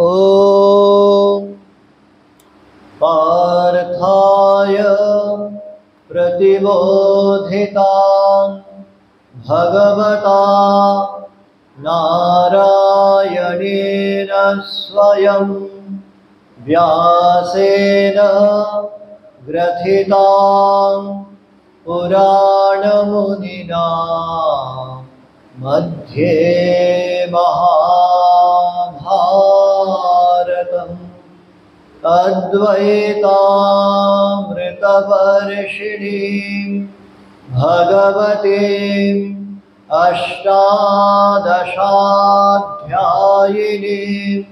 ॐ पार्थाय प्रतिबोधितां भगवता नारायणेन स्वयं व्यासेन ग्रथितां पुराणमुनिना मध्ये महाभारतम् अद्वैतामृतवर्षिणीं भगवतीम् अष्टादशाध्यायिनीम्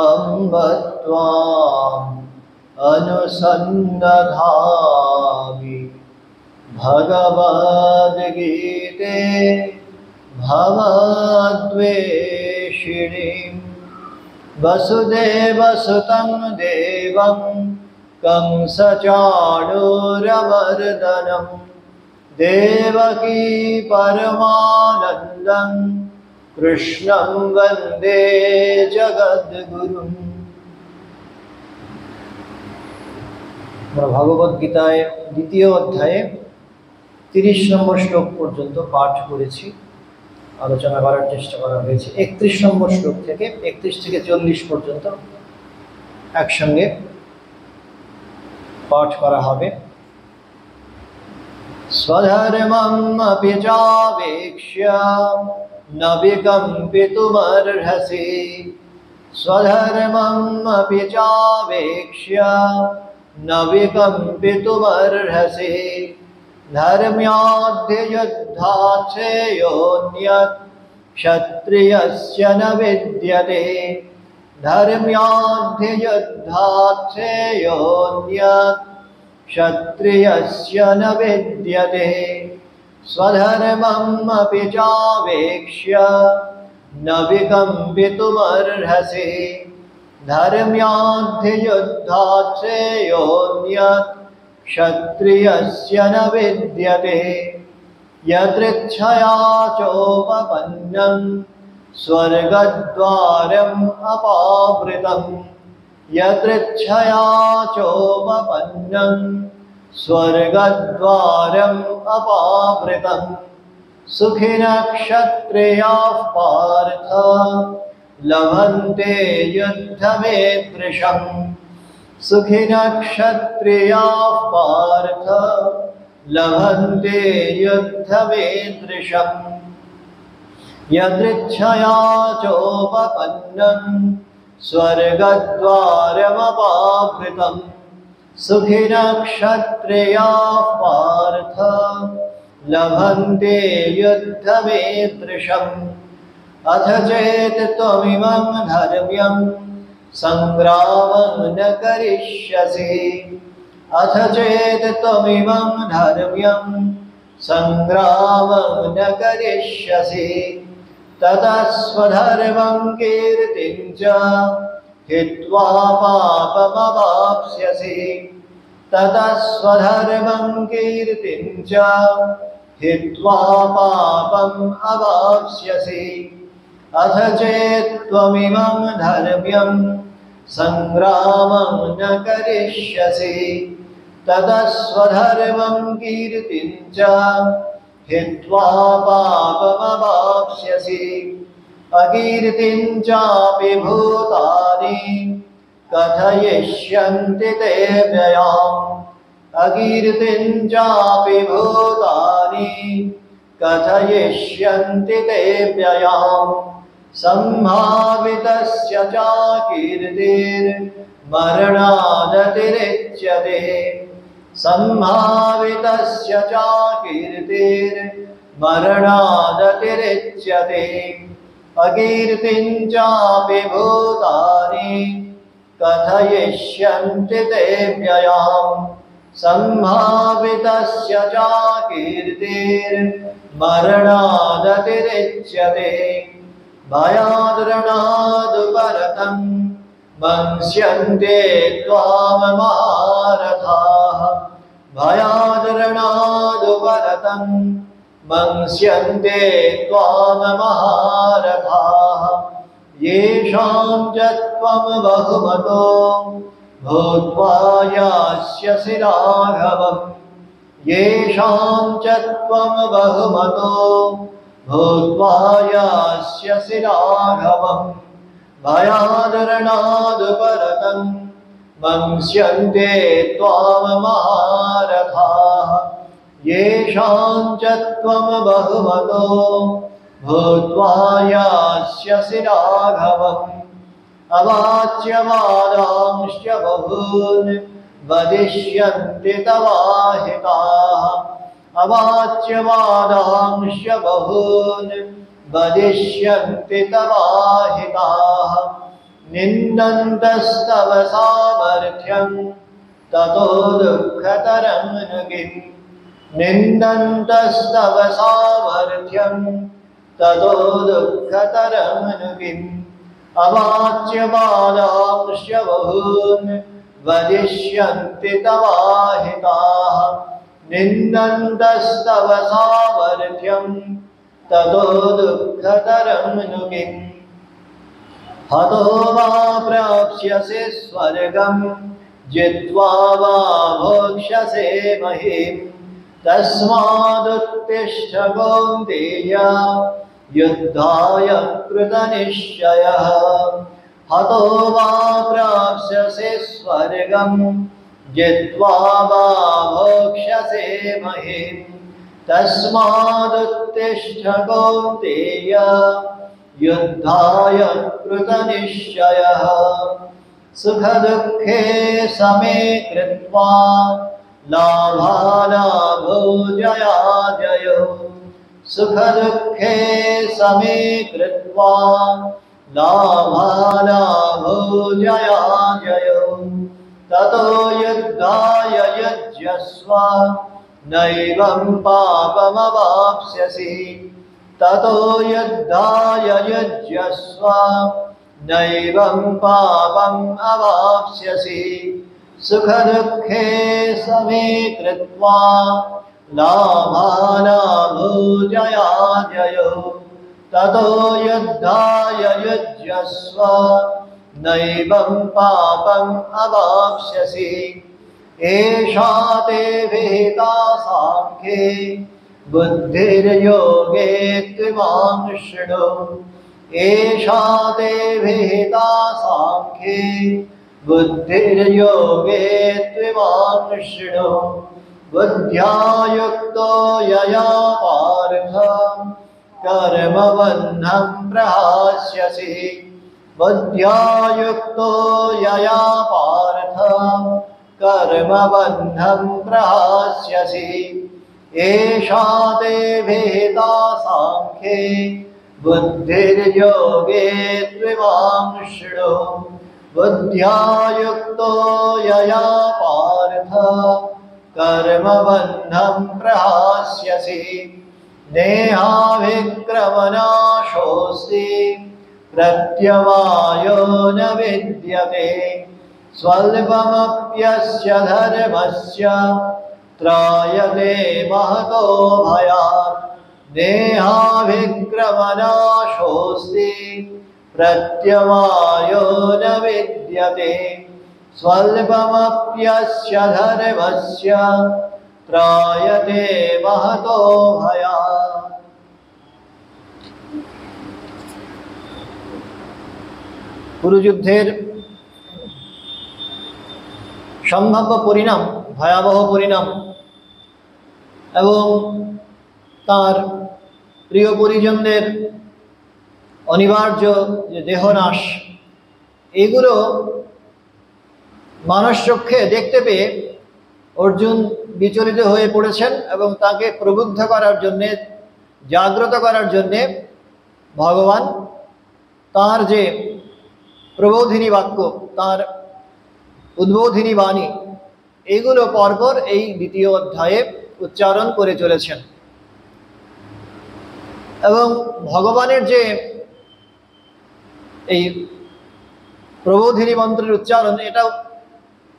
अम्ब त्वाम् अनुसन्दधामि भगवद्गीते भवद्वेषिणीम् वसुदेवसुतं देवं कंसचाणूरमर्दनं देवकी परमानन्दं कृष्णं वन्दे जगद्गुरुम्। भगवद्गीताय द्वितीय अध्याये 30 নম্বর শ্লোক পর্যন্ত পাঠ করেছি, আলোচনা করার চেষ্টা করা হয়েছে। 31 নম্বর শ্লোক থেকে 31 থেকে 40 পর্যন্ত একসঙ্গে পাঠ করা হবে। स्वधर्मम् अपि चावेक्ष्य न विकम्पितुमर्हसि स्वधर्मम् अपि चावेक्ष्य न विकम्पितुमर्हसि धर्म्याद्धियुद्धात् श्रेयोऽन्यत् क्षत्रियस्य न विद्यते धर्म्याद्धियुद्धात् श्रेयोऽन्यत् क्षत्रियस्य न विद्यते स्वधर्मम् अपि चावेक्ष्य न विकम्पितुमर्हसि धर्म्याद्धियुद्धात् श्रेयोऽन्यत् क्षत्रियस्य न विद्यते यदृच्छया चोपपन्नं स्वर्गद्वारम् अपावृतम् यदृच्छया चोपपन्नं स्वर्गद्वारम् अपावृतम् सुखिनः क्षत्रियाः पार्थ लभन्ते युद्धमेदृशम् सुखिनः क्षत्रियाः पार्थ लभन्ते युद्धमेदृशम् यदृच्छया चोपपन्नं स्वर्गद्वारमपावृतम् सुखिनः क्षत्रियाः पार्थ लभन्ते युद्धमेदृशम् अथ चेत् त्वमिमं धर्म्यं संग्रामं न करिष्यसि अथ चेत् त्वमिमं धर्म्यं संग्रामं न करिष्यसि ततः स्वधर्मं कीर्तिं च हित्वा पापमवाप्स्यसि ततः स्वधर्मं कीर्तिं च हित्वा पापम् अवाप्स्यसि अथ चेत् त्वमिमं धर्म्यं संग्रामं न करिष्यसि ततः स्वधर्मं कीर्तिं च हित्वा पापमवाप्स्यसि अकीर्तिं चापि भूतानि कथयिष्यन्ति ते व्ययाम् अकीर्तिं चापि भूतानि कथयिष्यन्ति ते व्ययाम् सम्भावितस्य चाकीर्तिर्मरणादतिरिच्यते सम्भावितस्य चाकीर्तिर्मरणादतिरिच्यते अकीर्तिं चापि भूतानि कथयिष्यन्ति ते व्ययाम् सम्भावितस्य चाकीर्तिर्मरणादतिरिच्यते भयाद्रणादुपरतं मंस्यन्ते त्वाममहारथाः भयाद्रणादुपरतं मंस्यन्ते त्वाममहारथाः येषां च त्वं बहुमतो भूत्वा यास्यसि राघवम् येषां च त्वं बहुमतो भूत्वा यास्यसि राघवम् भयादरणादुपरतं मंस्यन्ते त्वां महारथाः येषां च त्वं बहुमतो भूत्वा यास्यसि राघवम् अवाच्यवादांश्च बहून् वदिष्यन्ति तवाहिताः अवाच्यवादांश्च बहून् वदिष्यन्ति तवाहिताः निन्दन्तस्तव सामर्थ्यं ततो दुःखतरं नु किम् निन्दन्तस्तव सामर्थ्यं ततो दुःखतरं नु किम् अवाच्यवादांश्च बहून् वदिष्यन्ति तवाहिताः निन्दन्तस्तव सामर्थ्यं ततो दुःखतरं नु किम् हतो वा प्राप्स्यसि स्वर्गं जित्वा वा भोक्ष्यसे महीम् तस्मादुत्तिष्ठ कौन्तेय युद्धाय कृतनिश्चयः हतो वा प्राप्स्यसि स्वर्गं जित्वा वा भोक्ष्यसे महीम् तस्मादुत्तिष्ठ कौन्तेय युद्धाय कृतनिश्चयः सुखदुःखे समे कृत्वा लाभालाभो जयाजयो सुखदुःखे समे कृत्वा लाभालाभो जयाजयो ततो युद्धाय युज्यस्व नैवं पापमवाप्स्यसि ततो युद्धाय युज्यस्व नैवं पापम् अवाप्स्यसि सुखदुःखे समे कृत्वा लाभालाभो जयाजयो ततो युद्धाय युज्यस्व नैवं पापम् अवाप्स्यसि एषा ते विहिता साङ्ख्ये बुद्धिर्योगे त्विमां शृणु एषा ते विहिता साङ्ख्ये बुद्धिर्योगे त्विमां शृणु बुद्ध्या युक्तो यया पार्थ कर्मबन्धं प्रहास्यसि बुद्ध्या युक्तो यया पार्थ कर्मबन्धं प्रहास्यसि एषा ते विहिता साङ्ख्ये बुद्धिर्योगे त्विमां शृणु बुद्ध्या युक्तो यया पार्थ कर्मबन्धं प्रहास्यसि नेहाभिक्रमनाशोऽस्ति प्रत्यवायो न विद्यते स्वल्पमप्यस्य धर्मस्य त्रायते महतो भयात् नेहाभिक्रमनाशोऽस्ति प्रत्यवायो न विद्यते स्वल्पमप्यस्य धर्मस्य त्रायते महतो भयात् কুরুযুদ্ধের সম্ভাব্য পরিণাম ভয়াবহ পরিণাম এবং তার প্রিয় পরিজনদের অনিবার্য যে দেহনাশ এগুলো মানসচক্ষে দেখতে পেয়ে অর্জুন বিচলিত হয়ে পড়েছেন এবং তাকে প্রবুদ্ধ করার জন্যে জাগ্রত করার জন্যে ভগবান তার যে প্রবোধিনী বাক্য তার উদ্বোধিনী বাণী এইগুলো পরপর এই দ্বিতীয় অধ্যায়ে উচ্চারণ করে চলেছেন এবং ভগবানের যে এই প্রবোধিনী মন্ত্রের উচ্চারণ এটাও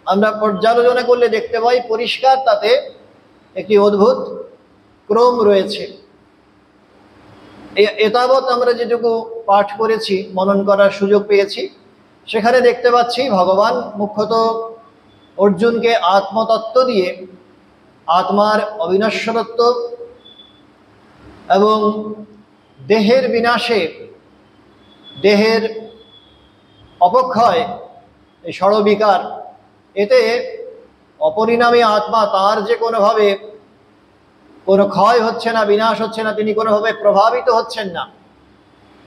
আমরা পর্যালোচনা করলে দেখতে পাই পরিষ্কার তাতে একটি অদ্ভুত ক্রম রয়েছে এতাবৎ আমরা যেটুকু পাঠ করেছি, মনন করার সুযোগ পেয়েছি, সেখানে দেখতে পাচ্ছি ভগবান মুখ্যত অর্জুনকে আত্মতত্ত্ব দিয়ে আত্মার অবিনশ্বরত্ব এবং দেহের বিনাশে, দেহের অপক্ষয়, এই ষড়বিকার, এতে অপরিণামী আত্মা তার যে কোনোভাবে কোনো ক্ষয় হচ্ছে না, বিনাশ হচ্ছে না, তিনি কোনোভাবে প্রভাবিত হচ্ছেন না,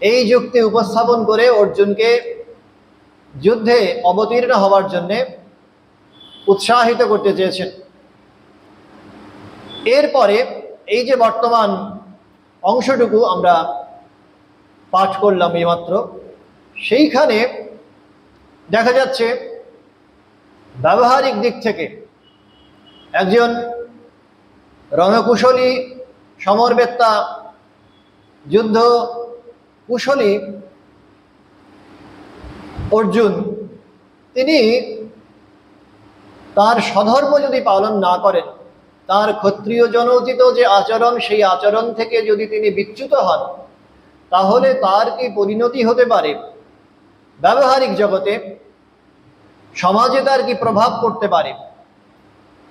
এই যুক্তি উপস্থাপন করে অর্জুনকে যুদ্ধে অবতীর্ণ হওয়ার জন্যে উৎসাহিত করতে চেয়েছেন। এরপরে এই যে বর্তমান অংশটুকু আমরা পাঠ করলাম এইমাত্র, সেইখানে দেখা যাচ্ছে ব্যবহারিক দিক থেকে একজন রণকুশলী, সমরবেত্তা, যুদ্ধ কুশলী অর্জুন, তিনি তার স্বধর্ম যদি পালন না করেন, তার ক্ষত্রিয় জনোচিত যে আচরণ, সেই আচরণ থেকে যদি তিনি বিচ্যুত হন, তাহলে তার কি পরিণতি হতে পারে, ব্যবহারিক জগতে সমাজে তার কি প্রভাব পড়তে পারে,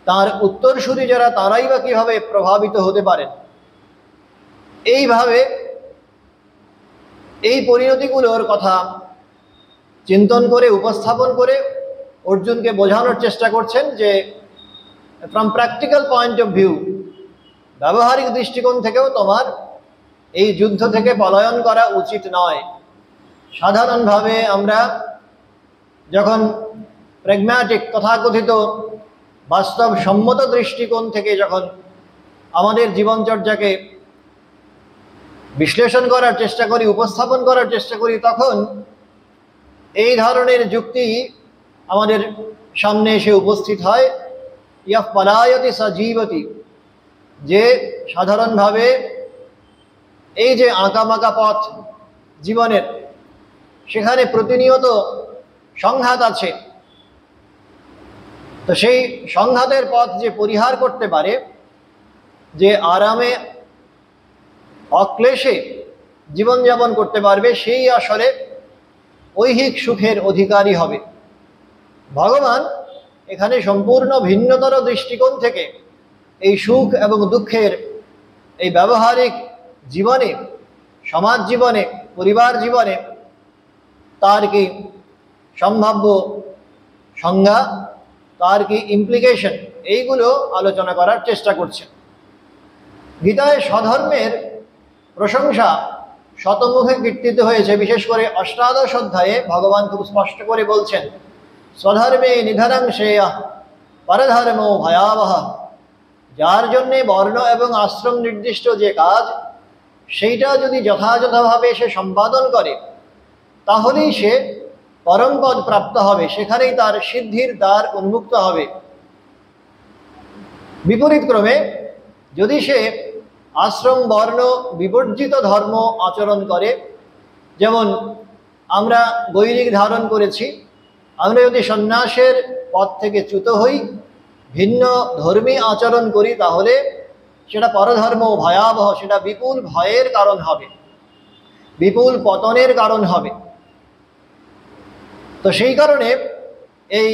তার উত্তরসূরি যারা তারাই বা কিভাবে প্রভাবিত হতে পারেন, এইভাবে এই পরিণতিগুলোর কথা চিন্তন করে উপস্থাপন করে অর্জুনকে বোঝানোর চেষ্টা করছেন যে from practical point of view, ব্যবহারিক দৃষ্টিকোণ থেকেও তোমার এই যুদ্ধ থেকে পলায়ন করা উচিত নয়। সাধারণভাবে আমরা যখন প্র্যাগম্যাটিক, তথাকথিত বাস্তবসম্মত দৃষ্টিকোণ থেকে যখন আমাদের জীবনচর্যাকে বিশ্লেষণ করার চেষ্টা করি, উপস্থাপন করার চেষ্টা করি, তখন এই ধরনের যুক্তি আমাদের সামনে এসে উপস্থিত হয়। ইয়া পলায়তি সজীবতি, যে সাধারণভাবে এই যে আঁকামাকা পথ জীবনের, সেখানে প্রতিনিয়ত সংঘাত আছে, তো সেই সংঘাতের পথ যে পরিহার করতে পারে, যে আরামে অক্লেশে জীবনযাপন করতে পারবে, সেই আসলে ঐহিক সুখের অধিকারী হবে। ভগবান এখানে সম্পূর্ণ ভিন্নতর দৃষ্টিকোণ থেকে এই সুখ এবং দুঃখের এই ব্যবহারিক জীবনে, সমাজ জীবনে, পরিবার জীবনে তার কি সম্ভাব্য সংজ্ঞা, তার কি ইমপ্লিকেশন, এইগুলো আলোচনা করার চেষ্টা করছে। গীতায় স্বধর্মের প্রশংসা শতমুখে কীর্তিত হয়েছে। বিশেষ করে অষ্টাদশ অধ্যায়ে ভগবান খুব স্পষ্ট করে বলছেন, স্বধর্মে নিধনং শ্রেয়ঃ পরধর্মো ভয়াবহ। যার জন্যে বর্ণ এবং আশ্রম নির্দিষ্ট যে কাজ, সেইটা যদি যথাযথভাবে সে সম্পাদন করে, তাহলেই সে পরমপদ প্রাপ্ত হবে, সেখানেই তার সিদ্ধির দ্বার উন্মুক্ত হবে। বিপরীত ক্রমে যদি সে আশ্রম বর্ণ বিবর্জিত ধর্ম আচরণ করে, যেমন আমরা গৈরিক ধারণ করেছি, আমরা যদি সন্ন্যাসের পথ থেকে চ্যুত হই, ভিন্ন ধর্মী আচরণ করি, তাহলে সেটা পরধর্ম ভয়াবহ, সেটা বিপুল ভয়ের কারণ হবে, বিপুল পতনের কারণ হবে। তো সেই কারণে এই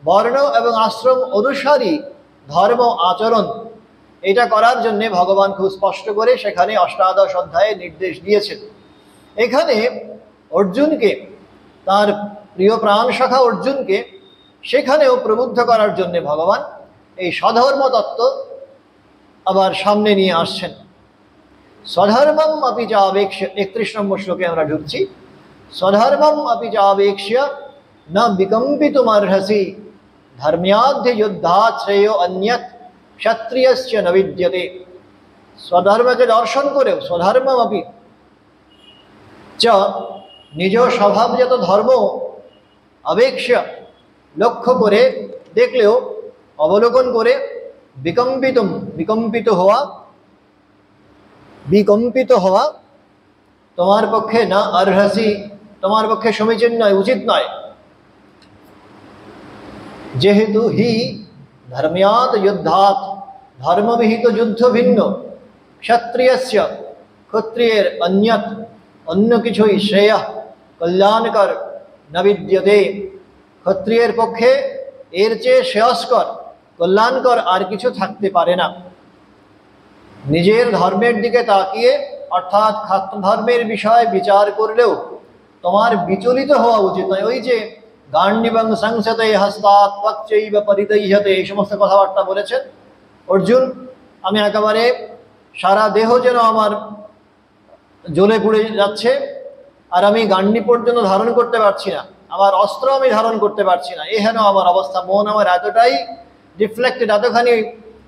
বর্ণ এবং আশ্রম অনুসারী ধর্ম আচরণ, এটা করার জন্যে ভগবান খুব স্পষ্ট করে সেখানে অষ্টাদশ অধ্যায়ে নির্দেশ দিয়েছেন। এখানে অর্জুনকে, তার প্রিয় প্রাণ সখা অর্জুনকে সেখানেও প্রবুদ্ধ করার জন্যে ভগবান এই স্বধর্ম তত্ত্ব আবার সামনে নিয়ে আসছেন। স্বধর্মম আপি চ আবেক্ষ্য, 31 নম্বর শ্লোকে আমরা ঢুকছি। স্বধর্মম আপি চ আবেক্ষ্য না বিকম্পিতুমর্হসি ধর্ম্যাধ্যে যুদ্ধাৎ শ্রেয় অন্যত ক্ষত্রিয়স্য ন বিদ্যতে। স্বধর্মকে দর্শন করেও, স্বধর্মম আপি চ, নিজ স্বভাবজাত ধর্ম আবেক্ষ্য, লক্ষ্য করে দেখলেও, অবলোকন করে, বিকম্পিতুম, বিকম্পিত হওয়া, বিকম্পিত হওয়া তোমার পক্ষে না অর্হসি, তোমার পক্ষে সমীচীন নয়, উচিত নয়। যেহেতু হি ধর্ম্যাৎ যুদ্ধাৎ, ধর্মবিহিত যুদ্ধ ভিন্ন, ক্ষত্রিয়স্য ক্ষত্রিয়ের অন্যত অন্য কিছুই শ্রেয় কল্যাণকর ন বিদ্যতে। ক্ষত্রিয়ের পক্ষে এর চেয়ে শ্রেয়স্কর কল্যাণকর আর কিছু থাকতে পারে না। নিজের ধর্মের দিকে তাকিয়ে অর্থাৎ খাদ্য ধর্মের বিষয়ে বিচার করলেও তোমার বিচলিত হওয়া উচিত নয়। ওই যে গান্ডিবং সংসতে হস্তাৎ পক্ষৈব পরিদহ্যতে এই সমস্ত কথাবার্তা বলেছেন অর্জুন। আমি একেবারে সারা দেহ যেন আমার জ্বলে পুড়ে যাচ্ছে, আর আমি গান্ডি পর্যন্ত ধারণ করতে পারছি না, আমার অস্ত্র আমি ধারণ করতে পারছি না, এহেন আমার অবস্থা। মন আমার এতটাই ডিফ্লেক্টেড, এতখানি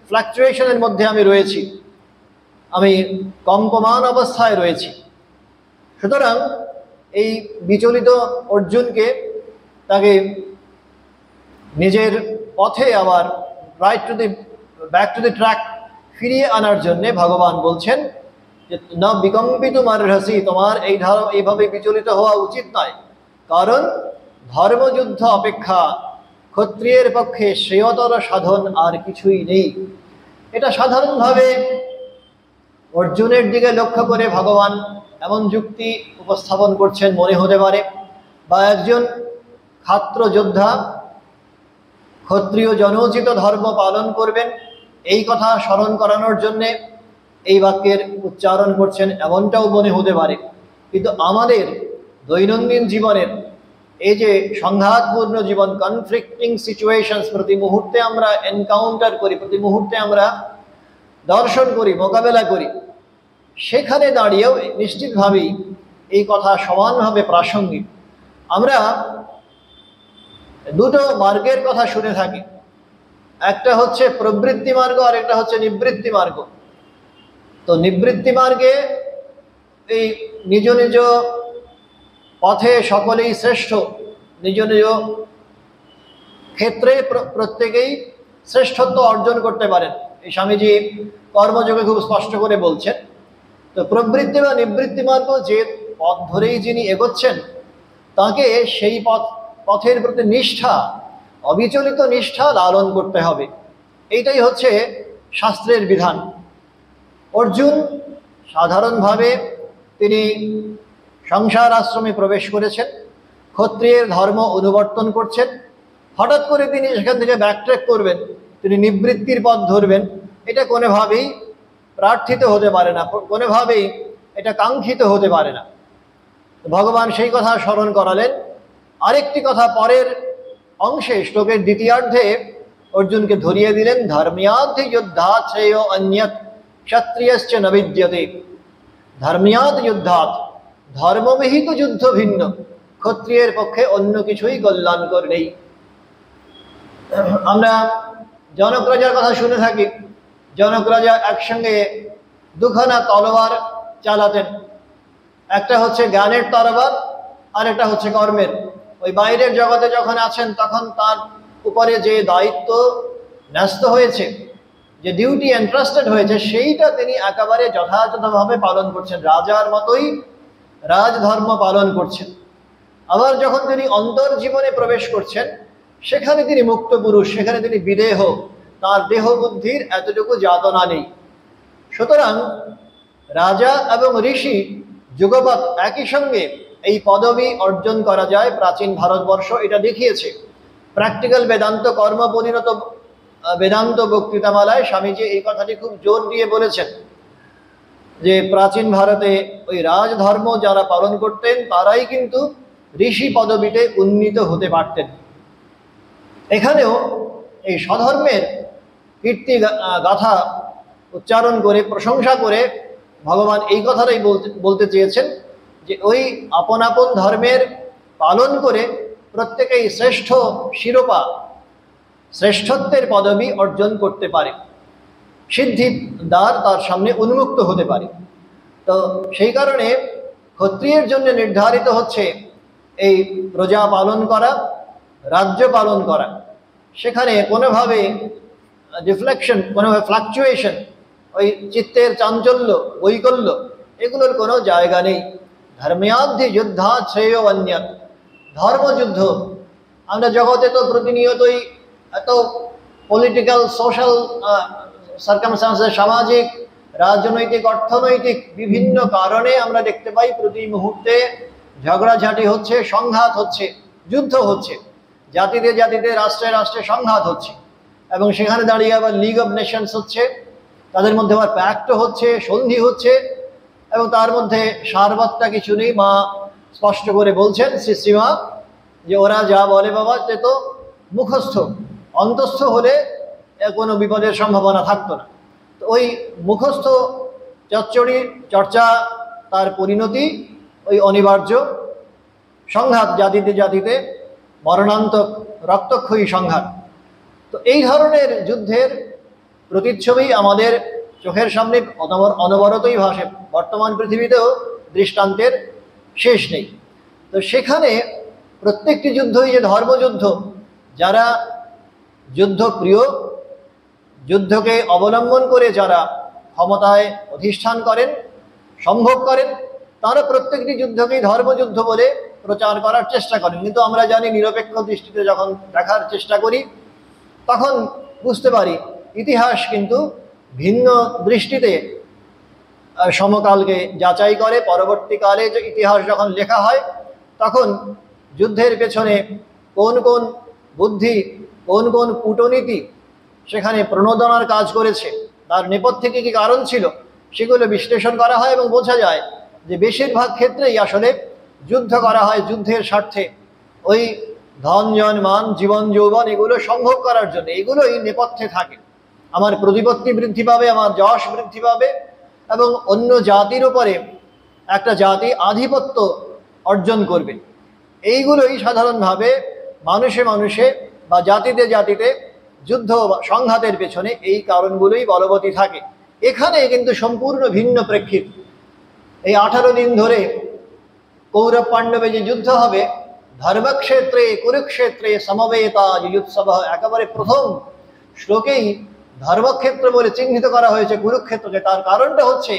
ফ্লাকচুয়েশনের মধ্যে আমি রয়েছি, আমি কম্পমান অবস্থায় রয়েছি। সুতরাং এই বিচলিত অর্জুনকে তাকে নিজের পথে আবার ব্যাক টু দি ট্র্যাক ফিরিয়ে আনার জন্যে ভগবান বলছেন যে না বিকম্পিত মারহসি, তোমার এইভাবে বিচলিত হওয়া উচিত নয়, কারণ ধর্মযুদ্ধ অপেক্ষা ক্ষত্রিয়ের পক্ষে শ্রেয়তর সাধন আর কিছুই নেই। এটা সাধারণভাবে অর্জুনের দিকে লক্ষ্য করে ভগবান এমন যুক্তি উপস্থাপন করছেন মনে হতে পারে, বা একজন ক্ষাত্র যোদ্ধা ক্ষত্রিয় জনোচিত ধর্ম পালন করবেন এই কথা স্মরণ করানোর জন্যে এই বাক্যের উচ্চারণ করছেন, এমনটাও মনে হতে পারে। কিন্তু আমাদের দৈনন্দিন জীবনের এই যে সংঘাতপূর্ণ জীবন, কনফ্লিক্টিং সিচুয়েশনস প্রতি মুহূর্তে আমরা এনকাউন্টার করি, প্রতি মুহূর্তে আমরা দর্শন করি, মোকাবেলা করি, সেখানে দাঁড়িয়েও নিশ্চিতভাবেই এই কথা সমানভাবে প্রাসঙ্গিক। আমরা দুটো মার্গের কথা শুনে থাকি, একটা হচ্ছে প্রবৃত্তি মার্গ আর একটা হচ্ছে নিবৃত্তি মার্গ। তো নিবৃত্তি মার্গে এই নিজ নিজ পথে সকলেই শ্রেষ্ঠ, নিজ নিজ ক্ষেত্রে প্রত্যেকেই শ্রেষ্ঠত্ব অর্জন করতে পারেন। এই স্বামীজি কর্মযোগে খুব স্পষ্ট করে বলছেন। তো প্রবৃত্তি বা নিবৃত্তি মার্গ যে পথ ধরেই যিনি এগোচ্ছেন তাকে সেই পথের প্রতি নিষ্ঠা, অবিচলিত নিষ্ঠা লালন করতে হবে। এইটাই হচ্ছে শাস্ত্রের বিধান। অর্জুন সাধারণভাবে তিনি সংসার আশ্রমে প্রবেশ করেছেন, ক্ষত্রিয়ের ধর্ম অনুবর্তন করছেন। হঠাৎ করে তিনি সেখান থেকে ব্যাকট্র্যাক করবেন, তিনি নিবৃত্তির পথ ধরবেন, এটা কোনোভাবেই প্রার্থিত হতে পারে না, কোনোভাবেই এটা কাঙ্ক্ষিত হতে পারে না। ভগবান সেই কথা স্মরণ করালেন। আরেকটি কথা পরের অংশে শ্লোকের দ্বিতীয়ার্ধে অর্জুনকে ধরিয়ে দিলেন, ধর্ম্যাধ যুদ্ধাৎ শ্রেয় অন্যত ক্ষত্রিয়শ্চ ন বিদ্যতে। ধর্ম্যাধ যুদ্ধাৎ, ধর্মবিহিত যুদ্ধ ভিন্ন, ক্ষত্রিয়ের পক্ষে অন্য কিছুই কল্যাণকর নেই। আমরা জনক রাজার কথা শুনে থাকি। জনক রাজা একসঙ্গে দুখানা তলোয়ার চালাতেন, একটা হচ্ছে জ্ঞানের তরবার আর একটা হচ্ছে কর্মের। ওই বাইরের জগতে যখন আছেন তখন তার উপরে যে দায়িত্ব ন্যস্ত হয়েছে, যে ডিউটি এন্ট্রাস্টেড হয়েছে, সেইটা তিনি একেবারে যথাযথভাবে পালন করছেন, রাজার মতোই রাজধর্ম পালন করছেন। আবার যখন তিনি অন্তর্জীবনে প্রবেশ করছেন সেখানে তিনি মুক্ত পুরুষ, সেখানে তিনি বিদেহ, তার দেহ বুদ্ধির এতটুকু যাতনা নেই। সুতরাং রাজা এবং ঋষি যুগপৎ একই সঙ্গে এই পদবি অর্জন করা যায়। প্রাচীন ভারতবর্ষ এটা দেখিয়েছে। প্র্যাকটিক্যাল বেদান্ত কর্ম পরিণত বেদান্ত বক্তৃতামালায় স্বামীজি এই কথাটি খুব জোর দিয়ে বলেছেন যে প্রাচীন ভারতে ওই রাজধর্ম যারা পালন করতেন তারাই কিন্তু ঋষি পদবিতে উন্নীত হতে পারতেন। এখানেও এই স্বধর্মের কীর্তি গাথা উচ্চারণ করে প্রশংসা করে ভগবান এই কথাটাই বলতে চেয়েছেন যে ওই আপন আপন ধর্মের পালন করে প্রত্যেকেই শ্রেষ্ঠ শিরোপা, শ্রেষ্ঠত্বের পদবি অর্জন করতে পারে, সিদ্ধির দ্বার তার সামনে উন্মুক্ত হতে পারে। তো সেই কারণে ক্ষত্রিয়ের জন্য নির্ধারিত হচ্ছে এই প্রজা পালন করা, রাজ্য পালন করা। সেখানে কোনোভাবে ডিফ্লেকশন, কোনোভাবে ফ্লাকচুয়েশন, ওই চিত্তের চাঞ্চল্য, বৈকল্য, এগুলোর কোনো জায়গা নেই। ধর্ম্যাধি যুদ্ধা শ্রেয় অন্যত, ধর্মযুদ্ধ। আমরা জগতে তো প্রতিনিয়তই এত পলিটিক্যাল সোশ্যাল সার্কামস্টান্সেস, সামাজিক রাজনৈতিক, অর্থনৈতিক বিভিন্ন কারণে আমরা দেখতে পাই প্রতি মুহূর্তে ঝগড়াঝাটি হচ্ছে, সংঘাত হচ্ছে, যুদ্ধ হচ্ছে, জাতিতে জাতিতে, রাষ্ট্রে রাষ্ট্রে সংঘাত হচ্ছে। এবং সেখানে দাঁড়িয়ে আবার লিগ অফ নেশনস হচ্ছে, তাদের মধ্যে আবার প্যাক্টও হচ্ছে, সন্ধি হচ্ছে, এবং তার মধ্যে সারবত্তা কিছু নেই। মা স্পষ্ট করে বলছেন, শ্রীশ্রীমা, যে ওরা যা বলে বাবা সে তো মুখস্থ, অন্তস্থ হলে কোনো বিপদের সম্ভাবনা থাকতো না। তো ওই মুখস্থ চচ্চড়ি চর্চা, তার পরিণতি ওই অনিবার্য সংঘাত, জাতিতে জাতিতে মরণান্তক রক্তক্ষয়ী সংঘাত। তো এই ধরনের যুদ্ধের প্রতিচ্ছবি আমাদের চোখের সামনে অনবরতই ভাসে। বর্তমান পৃথিবীতেও দৃষ্টান্তের শেষ নেই। তো সেখানে প্রত্যেকটি যুদ্ধই যে ধর্মযুদ্ধ, যারা যুদ্ধপ্রিয়, যুদ্ধকে অবলম্বন করে যারা ক্ষমতায় অধিষ্ঠান করেন, সম্ভব করেন, তারা প্রত্যেকটি যুদ্ধকেই ধর্মযুদ্ধ বলে প্রচার করার চেষ্টা করেন। কিন্তু আমরা জানি, নিরপেক্ষ দৃষ্টিতে যখন দেখার চেষ্টা করি তখন বুঝতে পারি ইতিহাস কিন্তু ভিন্ন দৃষ্টিতে সমকালকে যাচাই করে। পরবর্তীকালে যে ইতিহাস যখন লেখা হয় তখন যুদ্ধের পেছনে কোন কোন বুদ্ধি, কোন কোন কূটনীতি সেখানে প্রণোদনার কাজ করেছে, তার নেপথ্যে কী কী কারণ ছিল, সেগুলো বিশ্লেষণ করা হয় এবং বোঝা যায় যে বেশিরভাগ ক্ষেত্রেই আসলে যুদ্ধ করা হয় যুদ্ধের স্বার্থে, ওই ধন জন মান, জীবন যৌবন এগুলো সম্ভব করার জন্য। এগুলোই নেপথ্যে থাকে। আমার প্রতিপত্তি বৃদ্ধি পাবে, আমার যশ বৃদ্ধি পাবে, এবং অন্য জাতির উপরে একটা জাতি আধিপত্য অর্জন করবে। এইগুলোই সাধারণভাবে মানুষে মানুষে বা জাতিতে জাতিতে যুদ্ধ বা সংঘাতের পেছনে এই কারণগুলোই বলবতী থাকে। এখানে কিন্তু সম্পূর্ণ ভিন্ন প্রেক্ষিত। এই 18 দিন ধরে কৌরব পাণ্ডবে যে যুদ্ধ হবে, ধর্মক্ষেত্রে কুরুক্ষেত্রে সমবেতা যুৎসব, একেবারে প্রথম শ্লোকেই ধর্মক্ষেত্র বলে চিহ্নিত করা হয়েছে কুরুক্ষেত্রকে। তার কারণটা হচ্ছে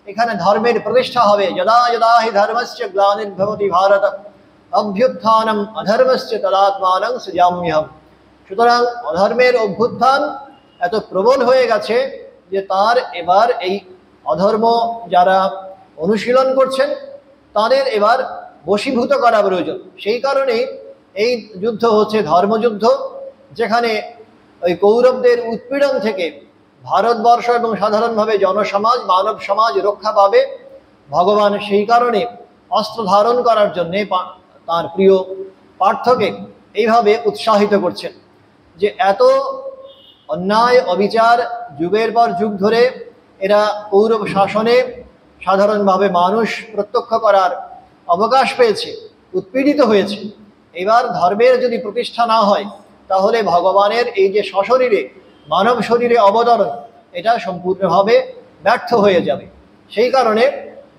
এখানে ধর্মের প্রতিষ্ঠা হবে। যদা যদা হি ধর্মস্য গ্লানির্ভবতি ভারত অভ্যুত্থানম অধর্মস্য তদাত্মানং সৃজাম্যহম। সুতরাং অধর্মের অভ্যুত্থান এত প্রবল হয়ে গেছে যে তার এবার এই অধর্ম যারা অনুশীলন করছেন তাদের এবার বশীভূত করা প্রয়োজন। সেই কারণে এই যুদ্ধ হচ্ছে ধর্মযুদ্ধ, যেখানে ওই কৌরবদের উৎপীড়ন থেকে ভারতবর্ষ এবং সাধারণভাবে জনসমাজ, মানব সমাজ রক্ষা পাবে। ভগবান সেই কারণে অস্ত্র ধারণ করার জন্যে তার প্রিয় পার্থকে এইভাবে উৎসাহিত করছেন যে এত অন্যায় অবিচার যুগের পর যুগ ধরে এরা কৌরব শাসনে সাধারণভাবে মানুষ প্রত্যক্ষ করার অবকাশ পেয়েছে, উৎপীড়িত হয়েছে। এবার ধর্মের যদি প্রতিষ্ঠা না হয় তাহলে ভগবানের এই যে সশরীরে মানব শরীরে অবতরণ, এটা সম্পূর্ণভাবে ব্যর্থ হয়ে যাবে। সেই কারণে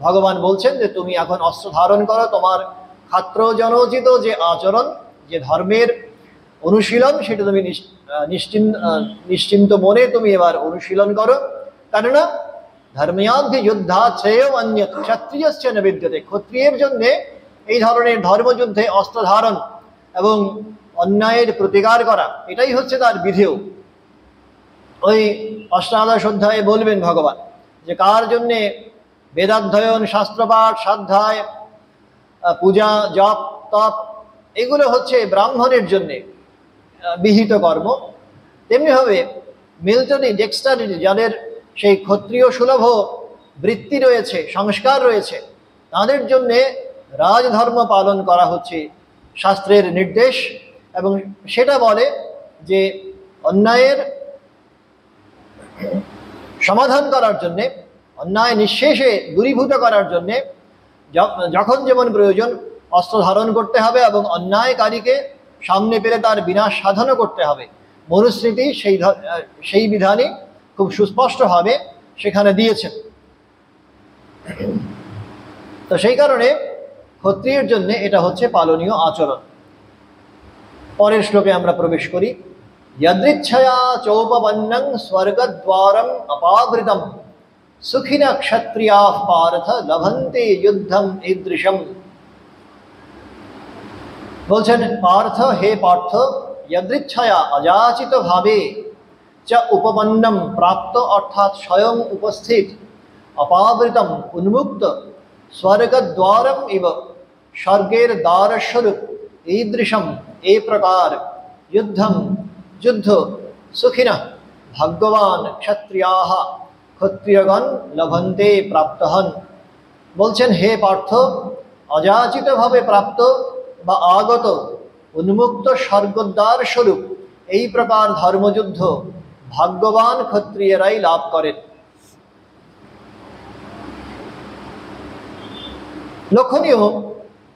ভগবান বলছেন যে তুমি এখন অস্ত্র ধারণ করো, তোমার ক্ষাত্র জনোচিত যে আচরণ, যে ধর্মের অনুশীলন, সেটা তুমি নিশ্চিন্ত মনে তুমি এবার অনুশীলন করো। কেননা ধর্ময়ান্তি যুদ্ধা শ্রেয় অন্য ক্ষত্রিয়শ্চ ন বিদ্যতে। ক্ষত্রিয়ের জন্যে এই ধরনের ধর্মযুদ্ধে অস্ত্র ধারণ এবং অন্যায়ের প্রতিকার করা, এটাই হচ্ছে তার বিধেয়। ওই অষ্টাদশ অধ্যায়ে বলবেন ভগবান যে কার জন্যে বেদাধ্যয়ন, শাস্ত্রপাঠ, স্বাধ্যায়, পূজা, জপ, তপ এগুলো হচ্ছে ব্রাহ্মণের জন্যে বিহিত কর্ম, তেমনিভাবে মিলিটারি ডেক্সটারিটি, যাদের সেই ক্ষত্রিয় সুলভ বৃত্তি রয়েছে, সংস্কার রয়েছে, তাদের জন্যে রাজধর্ম পালন করা হচ্ছে শাস্ত্রের নির্দেশ। এবং সেটা বলে যে অন্যায়ের সমাধান করার জন্যে, অন্যায় নিঃশেষে দূরীভূত করার জন্যে যখন যেমন প্রয়োজন অস্ত্র ধারণ করতে হবে এবং অন্যায়কারীকে সামনে পেলে তার বিনাশ সাধনও করতে হবে। মনুস্মৃতি সেই বিধানই খুব সুস্পষ্টভাবে সেখানে দিয়েছেন। তো সেই কারণে ক্ষত্রিয়ের জন্য এটা হচ্ছে পালনীয় আচরণ। পরের শ্লোকে আমরা প্রবেশ করি। যদৃচ্ছয়া চৌপবন্নং স্বর্গদ্বারম অপাবৃতম সুখিন ক্ষত্রিয়া পার্থ লভন্তে যুদ্ধম ঈদৃশম। বলছেন পার্থ, হে পার্থ, যদৃচ্ছয়া অযাচিত ভাবে চ উপপন্নম প্রাপ্ত, অর্থাৎ স্বয়ং উপস্থিত अपावृतम उन्मुक्त स्वर्गद्वारम इव स्वर्गेर द्वारस्वरूप ईदृशम ए प्रकार युद्धम युद्ध सुखिनः भाग्यवान क्षत्रियाः क्षत्रियगण लभन्ते प्राप्तहन। बोलছেন हे पार्थ अजाचित भावे प्राप्त बा आगत उन्मुक्त स्वर्गद्वार स्वरूप এই প্রকার ধর্মযুদ্ধ ভাগ্যবান ক্ষত্রিয়রাই লাভ করেন। লক্ষণীয়,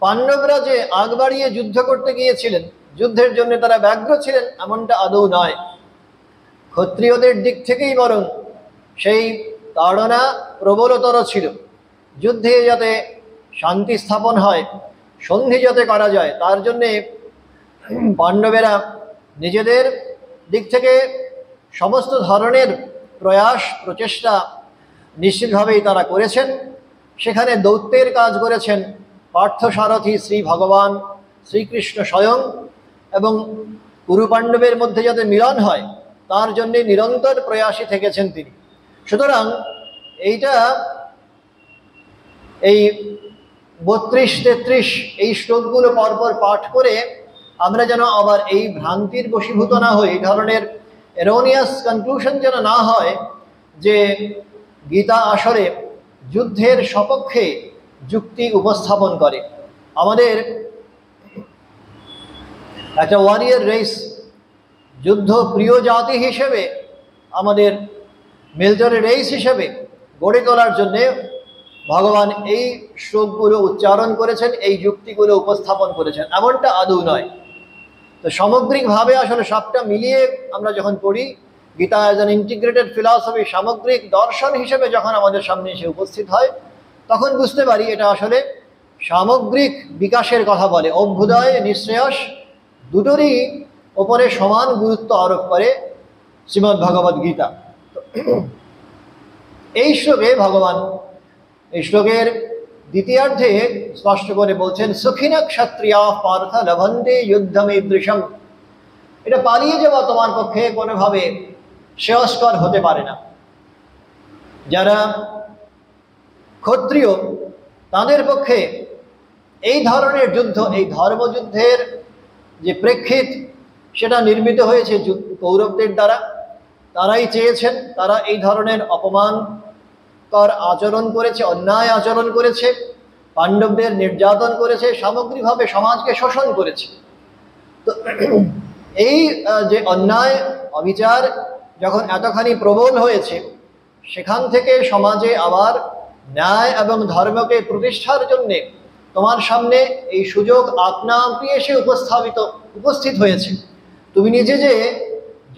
পাণ্ডবরা যে আগ বাড়িয়ে যুদ্ধ করতে গিয়েছিলেন, যুদ্ধের জন্য তারা ব্যগ্র ছিলেন এমনটা আদৌ নয়। ক্ষত্রিয়দের দিক থেকেই বরং সেই তাড়না প্রবলতর ছিল। যুদ্ধে যাতে শান্তি স্থাপন হয়, সন্ধি যাতে করা যায়, তার জন্যে পাণ্ডবেরা নিজেদের দিক থেকে সমস্ত ধরনের প্রয়াস প্রচেষ্টা নিশ্চিতভাবেই তারা করেছেন। সেখানে দৌত্যের কাজ করেছেন পার্থসারথী শ্রী ভগবান শ্রীকৃষ্ণ স্বয়ং, এবং কুরু পাণ্ডবের মধ্যে যাতে মিলন হয় তার জন্যে নিরন্তর প্রয়াসী থেকেছেন তিনি। সুতরাং এইটা এই 32-33 এই শ্লোকগুলো পরপর পাঠ করে আমরা যেন আবার এই ভ্রান্তির বশীভূত না হই, এই ধরনের এরোনিয়াস কনক্লুশন যেন না হয় যে গীতা আসরে যুদ্ধের সপক্ষে যুক্তি উপস্থাপন করে। আমাদের একটা ওয়ারিয়ার রেস, যুদ্ধ প্রিয় জাতি হিসেবে, আমাদের মিলিটারি রেস হিসেবে গড়ে তোলার জন্যে ভগবান এই শ্লোকগুলো উচ্চারণ করেছেন, এই যুক্তিগুলো উপস্থাপন করেছেন, এমনটা আদৌ নয়। তো সামগ্রিকভাবে আসলে সবটা মিলিয়ে আমরা যখন পড়ি, Gita as an integrated philosophy, সামগ্রিক দর্শন হিসেবে যখন আমাদের সামনে এসে উপস্থিত হয়, তখন বুঝতে পারি এটা আসলে সামগ্রিক বিকাশের কথা বলে। অভ্যুদয় নিঃশ্রেয়স দুটোরই ওপরে সমান গুরুত্ব আরোপ করে শ্রীমদ্ ভগবদ্ গীতা। এই শ্লোকে ভগবান এই শ্লোকের দ্বিতীয়ার্ধে স্পষ্ট করে বলছেন, সুখিনা ক্ষত্রিয়া পার্থ লভন্তে যুদ্ধমীদৃশম। এটা পালিয়ে যাওয়া তোমার পক্ষে কোনোভাবে শ্রেয়স্কর হতে পারে না। যারা ক্ষত্রিয় তাদের পক্ষে এই ধরনের যুদ্ধ, এই ধর্মযুদ্ধের যে প্রেক্ষিত, সেটা নির্মিত হয়েছে কৌরবদের দ্বারা। তারাই চেয়েছেন, তারা এই ধরনের অপমানকর আচরণ করেছে, অন্যায় আচরণ করেছে, পাণ্ডবদের নির্যাতন করেছে, সামগ্রিকভাবে সমাজকে শোষণ করেছে। তো এই যে অন্যায় অবিচার যখন এতখানি প্রবল হয়েছে, সেখান থেকে সমাজে আবার ন্যায় এবং ধর্মকে প্রতিষ্ঠার জন্যে তোমার সামনে এই সুযোগ আপনা আপনি এসে উপস্থিত হয়েছে। তুমি নিজে যে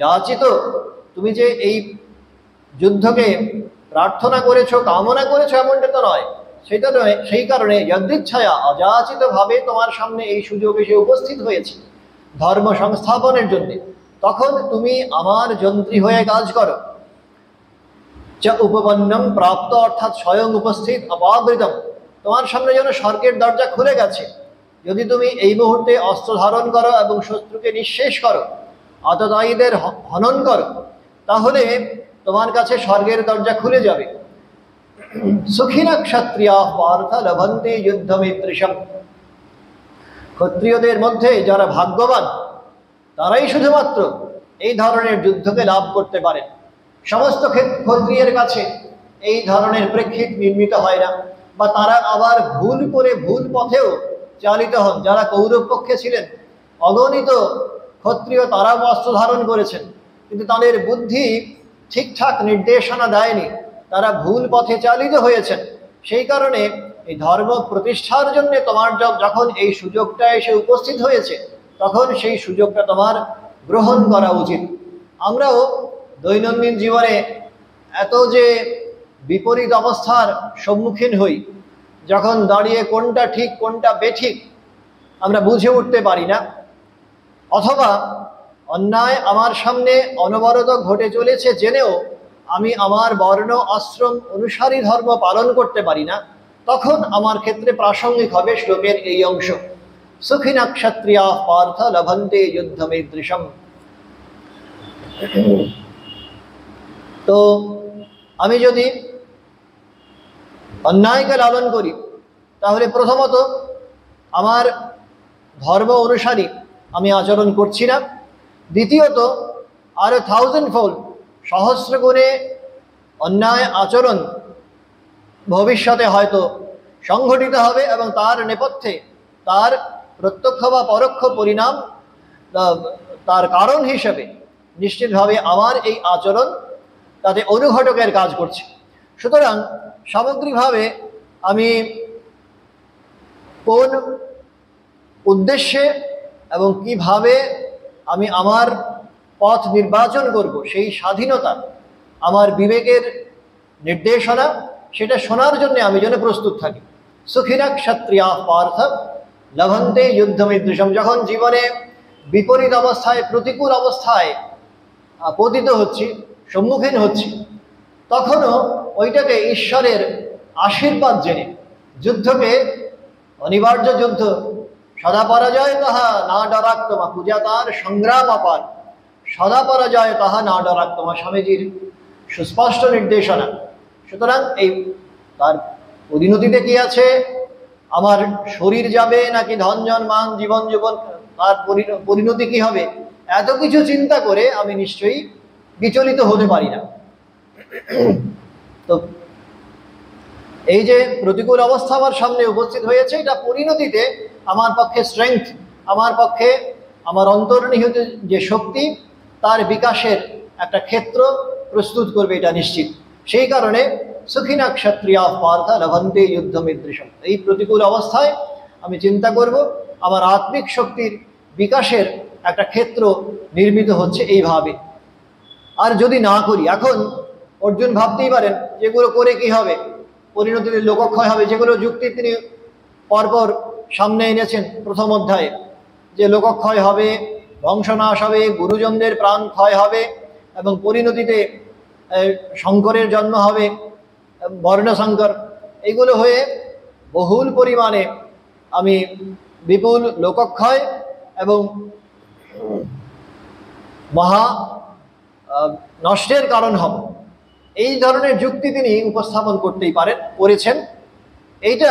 যাচিত, তুমি যে এই যুদ্ধকে প্রার্থনা করেছো, কামনা করেছো, এমনটা তো নয়, সেটা নয়। সেই কারণে যদৃচ্ছায়া অযাচিতভাবে তোমার সামনে এই সুযোগ এসে উপস্থিত হয়েছে ধর্ম সংস্থাপনের জন্যে। তখন তুমি আমার যন্ত্রী হয়ে কাজ করো। যা উপপন্নম প্রাপ্ত, অর্থাৎ স্বয়ং উপস্থিত, অপাবৃতম, তোমার সামনে যেন স্বর্গের দরজা খুলে গেছে। যদি তুমি এই মুহূর্তে অস্ত্র ধারণ করো এবং শত্রুকে নিঃশেষ করো, আততায়ীদের হনন করো, তাহলে তোমার কাছে স্বর্গের দরজা খুলে যাবে। সুখিনা ক্ষত্রিয়া পার্থ লভন্তে যুদ্ধমীদৃশম। ক্ষত্রিয়দের মধ্যে যারা ভাগ্যবান তারাই শুধুমাত্র এই ধরনের যুদ্ধকে লাভ করতে পারেন। সমস্ত ক্ষত্রিয়ের কাছে এই ধরনের প্রেক্ষিত নির্মিত হয় না, বা তারা আবার ভুল করে ভুল পথেও চালিত হন। যারা কৌরব পক্ষে ছিলেন, অগণিত ক্ষত্রিয় তারাও অস্ত্র ধারণ করেছেন, কিন্তু তাদের বুদ্ধি ঠিকঠাক নির্দেশনা দেয়নি, তারা ভুল পথে চালিত হয়েছেন। সেই কারণে এই ধর্ম প্রতিষ্ঠার জন্য তোমার যখন এই সুযোগটা এসে উপস্থিত হয়েছে, তখন সেই সুযোগটা তোমার গ্রহণ করা উচিত। আমরাও দৈনন্দিন জীবনে এত যে বিপরীত অবস্থার সম্মুখীন হই, যখন দাঁড়িয়ে কোনটা ঠিক কোনটা বেঠিক আমরা বুঝে উঠতে পারি না, অথবা অন্যায় আমার সামনে অনবরত ঘটে চলেছে জেনেও আমি আমার বর্ণ আশ্রম অনুসারী ধর্ম পালন করতে পারি না, তখন আমার ক্ষেত্রে প্রাসঙ্গিক হবে শ্লোকের এই অংশ, সুখিনা ক্ষত্রিয়া পার্থ লভন্তে যুদ্ধমীদৃশম। তো আমি যদি অন্যায়কে লালন করি, তাহলে প্রথমত আমার ধর্ম অনুসারী আমি আচরণ করছি না। দ্বিতীয়ত আরো 1000-fold, সহস্র গুণে অন্যায় আচরণ ভবিষ্যতে হয়তো সংঘটিত হবে এবং তার নেপথ্যে তার প্রত্যক্ষ বা পরোক্ষ পরিণাম, তার কারণ হিসেবে নিশ্চিতভাবে আমার এই আচরণ তাতে অনুঘটকের কাজ করছে। সুতরাং সামগ্রিকভাবে আমি কোন উদ্দেশ্যে এবং কিভাবে আমি আমার পথ নির্বাচন করব, সেই স্বাধীনতা, আমার বিবেকের নির্দেশনা, সেটা শোনার জন্য আমি যেন প্রস্তুত থাকি। সুখিনা ক্ষত্রিয়া পার্থ লভন্তে যুদ্ধমিদৃশম। যখন জীবনে বিপরীত অবস্থায়, প্রতিকূল অবস্থায় পতিত হচ্ছি, সম্মুখীন হচ্ছি, তখনও ওইটাকে ঈশ্বরের আশীর্বাদ জেনে, যুদ্ধকে অনিবার্য যুদ্ধ, সদা পরাজয় তাহা না ডরাক তোমা, পূজা তার সংগ্রাম অপার, সদা পরাজয় তাহা না ডরাক তোমা, স্বামীজির সুস্পষ্ট নির্দেশনা। সুতরাং এই তার পরিণতিতে কি আছে, আমার শরীর যাবে নাকি ধন জন মান জীবন জীবন, তার পরিণতি কি হবে, এত কিছু চিন্তা করে আমি নিশ্চয়ই বিচলিত হতে পারি না। তো এই যে প্রতিকূল অবস্থা আমার সামনে উপস্থিত হয়েছে, এটা পরিণতিতে আমার পক্ষে স্ট্রেংথ, আমার পক্ষে আমার অন্তর্নিহিত যে শক্তি, তার বিকাশের একটা ক্ষেত্র প্রস্তুত করবে, এটা নিশ্চিত। সেই কারণে সুখিনা ক্ষত্রিয়া পার্থ লভন্তে যুদ্ধমিদৃশম। এই প্রতিকূল অবস্থায় আমি চিন্তা করব আমার আত্মিক শক্তির বিকাশের একটা ক্ষেত্র নির্মিত হচ্ছে এইভাবে। আর যদি না করি, এখন অর্জুন ভাবতেই পারেন যেগুলো করে কি হবে, পরিণতিতে লোকক্ষয় হবে, যেগুলো যুক্তি তিনি পরপর সামনে এনেছেন প্রথম অধ্যায়ে, যে লোকক্ষয় হবে, বংশনাশ হবে, গুরুজনদের প্রাণ ক্ষয় হবে এবং পরিণতিতে শঙ্করের জন্ম হবে, বর্ণশঙ্কর, এইগুলো হয়ে বহুল পরিমাণে আমি বিপুল লোকক্ষয় এবং মহা নষ্টের কারণ হব। এই ধরনের যুক্তি তিনি উপস্থাপন করতেই পারেন, করেছেন। এইটা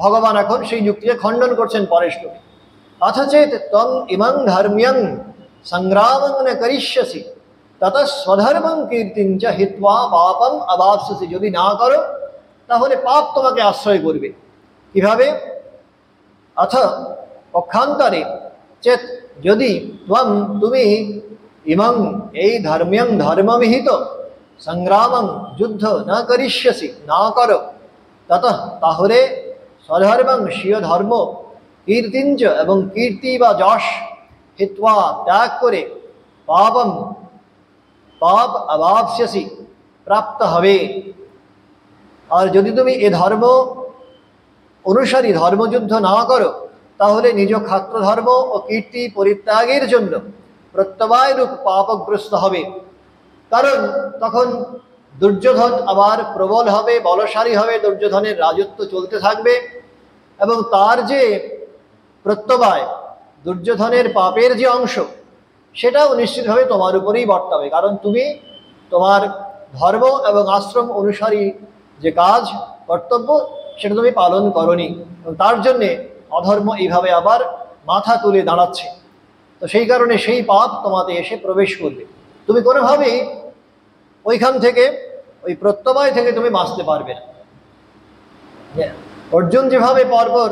ভগবান এখন সেই যুক্তিকে খণ্ডন করছেন পরের শ্লোকে। অথ চেত ত্বং ইমং ধর্ম্যং সংগ্রামং ন করিষ্যসি তত স্বধর্মং কীর্তিঞ্চ হিত্বা পাপম অবাপ্স্যসি। যদি না করো তাহলে পাপ তোমাকে আশ্রয় করবে। কিভাবে? অথ পক্ষান্তরে, চেত যদি, ত্বং তুমি, ইমং এই ধর্ম্যং ধর্মবিহিত, সংগ্রামং যুদ্ধ না করিষ্যসি না করো, তত তাহলে স্বধর্মং স্বীয় ধর্ম, কীর্তিঞ্চ এবং কীর্তি বা যশ, হিত্বা ত্যাগ করে, পাপম পাপ অবাপ্স্যসি প্রাপ্ত হবে। আর যদি তুমি এ ধর্ম অনুসারী ধর্মযুদ্ধ না করো, তাহলে নিজ ক্ষাত্র ধর্ম ও কীর্তি পরিত্যাগের জন্য প্রত্যবায় রূপ পাপগ্রস্ত হবে। কারণ তখন দুর্যোধন আবার প্রবল হবে, বলশালী হবে, দুর্যোধনের রাজত্ব চলতে থাকবে এবং তার যে প্রত্যবায়, দুর্যোধনের পাপের যে অংশ, সেটাও নিশ্চিতভাবে তোমার উপরেই বর্তাবে। কারণ তুমি তোমার ধর্ম এবং আশ্রম অনুসারী যে কাজ, কর্তব্য, সেটা তুমি পালন করনি, এবং তার জন্যে অধর্ম এইভাবে আবার মাথা তুলে দাঁড়াচ্ছে। তো সেই কারণে সেই পাপ তোমাতে এসে প্রবেশ করবে, তুমি কোনোভাবেই ওইখান থেকে, ওই প্রত্যবায় থেকে তুমি বাঁচতে পারবে না। অর্জুন যেভাবে পরপর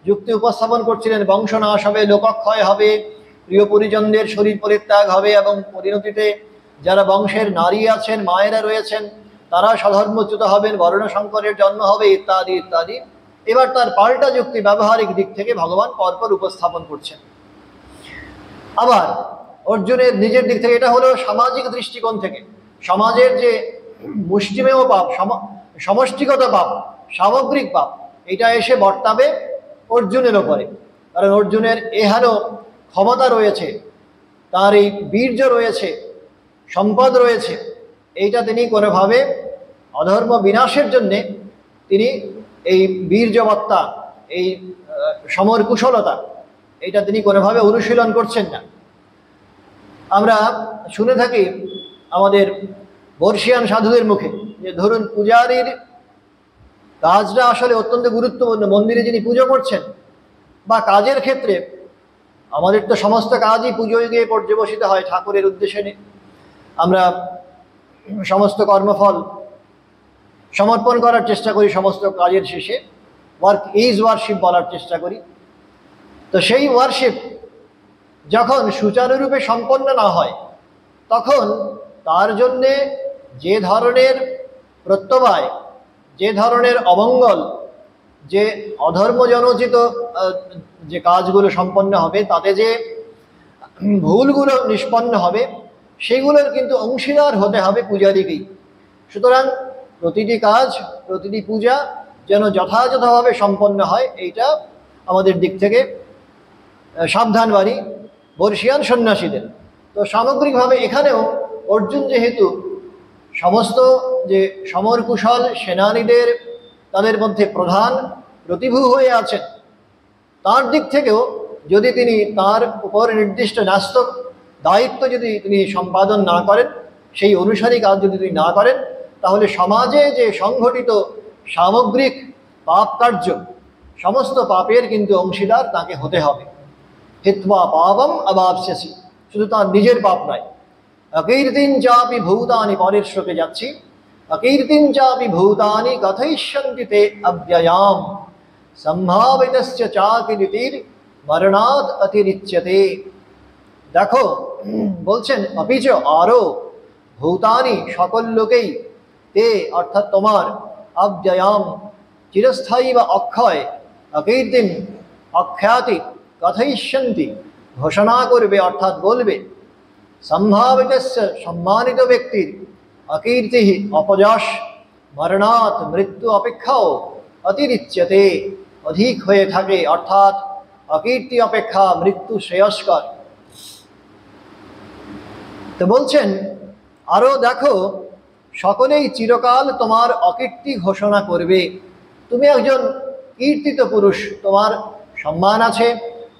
যুক্তি উপস্থাপন করছিলেন, বংশনাশ হবে, লোকক্ষয় হবে, প্রিয় পরিজনদের শরীর পরিত্যাগ হবে এবং পরিণতিতে যারা বংশের নারী আছেন, মায়েরা রয়েছেন, তারা স্বধর্মচ্যুত হবেন, বর্ণশঙ্করের জন্ম হবে, ইত্যাদি ইত্যাদি। এবার তার পাল্টা যুক্তি ব্যবহারিক দিক থেকে ভগবান পরপর উপস্থাপন করছেন। আবার অর্জুনের নিজের দিক থেকে, এটা হলো সামাজিক দৃষ্টিকোণ থেকে, সমাজের যে মুষ্টিমেয় পাপ, সমষ্টিগত পাপ, সামগ্রিক পাপ, এটা এসে বর্তাবে অর্জুনের ওপরে। কারণ অর্জুনের এহেন ক্ষমতা রয়েছে, তার এই বীর্য রয়েছে, সম্পদ রয়েছে, এইটা তিনি কোনোভাবে অধর্ম বিনাশের জন্যে তিনি এই বীর্যবত্তা, এই সমর কুশলতা, এইটা তিনি কোনোভাবে অনুশীলন করছেন না। আমরা শুনে থাকি আমাদের বর্ষিয়ান সাধুদের মুখে যে ধরুন পূজারীর কাজটা আসলে অত্যন্ত গুরুত্বপূর্ণ। মন্দিরে যিনি পুজো করছেন বা কাজের ক্ষেত্রে, আমাদের তো সমস্ত কাজই পুজোয় গিয়ে পর্যবসিত হয় ঠাকুরের উদ্দেশ্যে নিয়ে। আমরা সমস্ত কর্মফল সমর্পণ করার চেষ্টা করি সমস্ত কাজের শেষে, ওয়ার্ক ইজ ওয়ার্শিপ বলার চেষ্টা করি। তো সেই ওয়ার্শিপ যখন সুচারুরূপে সম্পন্ন না হয়, তখন তার জন্যে যে ধরনের প্রত্যবায়, যে ধরনের অমঙ্গল, যে অধর্মজনোচিত যে কাজগুলো সম্পন্ন হবে, তাতে যে ভুলগুলো নিষ্পন্ন হবে, সেগুলোর কিন্তু অংশীদার হতে হবে পূজারীকেই। সুতরাং প্রতিটি কাজ, প্রতিটি পূজা যেন যথাযথভাবে সম্পন্ন হয়, এইটা আমাদের দিক থেকে সাবধান বাণী বর্ষিয়ান সন্ন্যাসীদের। তো সামগ্রিকভাবে এখানেও অর্জুন যেহেতু সমস্ত যে সমর কুশল সেনানীদের তাদের মধ্যে প্রধান প্রতিভূ হয়ে আছেন, তার দিক থেকেও যদি তিনি তার উপর নির্দিষ্ট ন্যস্ত দায়িত্ব যদি তিনি সম্পাদন না করেন, সেই অনুসারী কাজ যদি তিনি না করেন, তাহলে সমাজে যে সংঘটিত সামগ্রিক পাপ কার্য, সমস্ত পাপের কিন্তু অংশীদার তাকে হতে হবে। হিত্বা পাপম অবাপ্স্যসি, শুধু তার নিজের পাপ নয়। অকীর্তিং চাপি ভূতানি, পরের শ্লোকে যাচ্ছি, অকীর্তিং চাপি ভূতানি কথয়িষ্যন্তি তে অব্যয়াম সম্ভাবিতস্য চাকীর্তির মরণাৎ অতিরিচ্যতে। দেখো, বলছেন অপিচ আরো, ভূতানি সকল লোকেই, তে অর্থাৎ তোমার, অব্যয়াম চিরস্থায়ী বা অক্ষয়, অকীর্তিম অখ্যাতি, কথয়িষ্যন্তি ঘোষণা করবে অর্থাৎ বলবে, সম্ভাবিতস্য সম্মানিত ব্যক্তির, অকীর্তি অপযশ, মরণাৎ মৃত্যু অপেক্ষাও, অতিরিচ্যতে অধিক হয়ে থাকে, অর্থাৎ অকীর্তি অপেক্ষা মৃত্যু শ্রেয়স্কর। তো বলছেন আরো দেখো, সকলেই চিরকাল তোমার অকীর্তি ঘোষণা করবে। তুমি একজন কীর্তিত পুরুষ, তোমার সম্মান আছে,